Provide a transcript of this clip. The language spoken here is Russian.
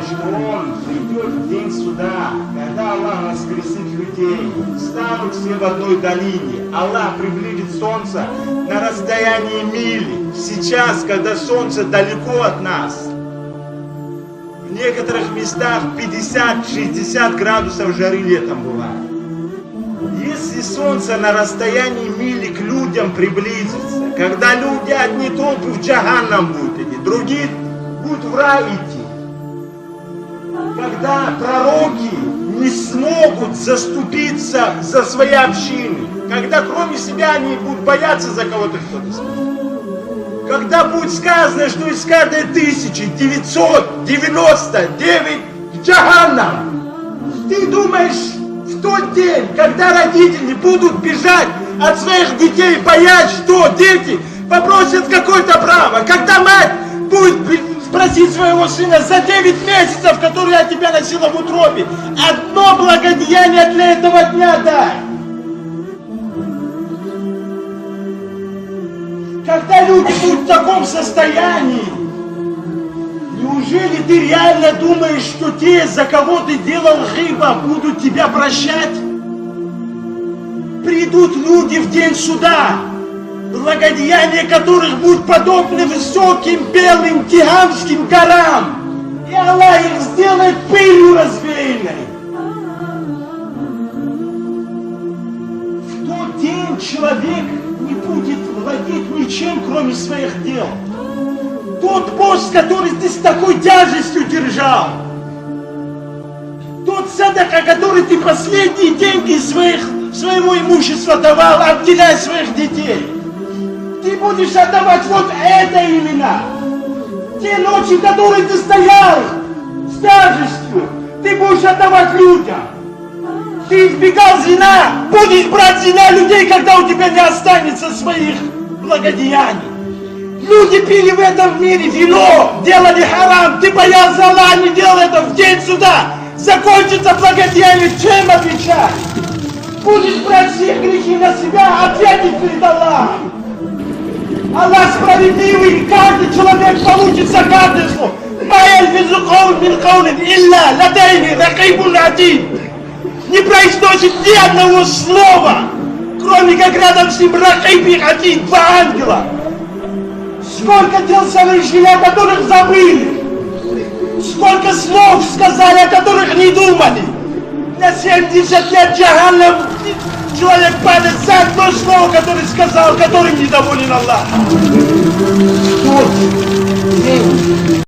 что он придет в день суда, когда Аллах воскресит людей, станут все в одной долине. Аллах приблизит солнце на расстоянии мили. Сейчас, когда солнце далеко от нас, в некоторых местах 50-60 градусов жары летом бывает. Если солнце на расстоянии мили к людям приблизится, когда люди одни толпы в джаханнам будут идти, другие будут в рай идти, когда пророки не смогут заступиться за свои общины, когда кроме себя они будут бояться за кого-то кто-то скажет, когда будет сказано, что из каждой 1999 в джаханнам, ты думаешь, в тот день, когда родители будут бежать от своих детей, боясь, что дети попросят какое-то право, когда мать будет спросить своего сына за 9 месяцев, которые я тебя носила в утробе, одно благодеяние для этого дня дай. Когда люди будут в таком состоянии, неужели ты реально думаешь, что те, за кого ты делал гиба, будут тебя прощать? Придут люди в день суда, благодеяния которых будут подобны высоким белым Тиганским горам, и Аллах их сделает пылью развеянной. В тот день человек не будет владеть ничем, кроме своих дел. Тот пост, который ты с такой тяжестью держал, тот садака, который ты последние деньги своего имущества давал, отделяя своих детей, ты будешь отдавать вот это именно. Те ночи, которые ты стоял с тяжестью, ты будешь отдавать людям. Ты избегал зина, будешь брать зина людей, когда у тебя не останется своих благодеяний. Люди пили в этом мире вино, делали харам, ты боялся Аллаха, не делал это в день суда. Закончится благодеяние, чем отвечать? Будешь брать все грехи на себя, ответить перед Аллахом. Аллах справедливый, и каждый человек получит за каждое слово. Не произносит ни одного слова, кроме как рядом с ним ракиб и атид, 2 ангела. Сколько дел совершили, о которых забыли. Сколько слов сказали, о которых не думали. На 70 лет джаханнам человек падает за одно слово, которое сказал, которым недоволен Аллах.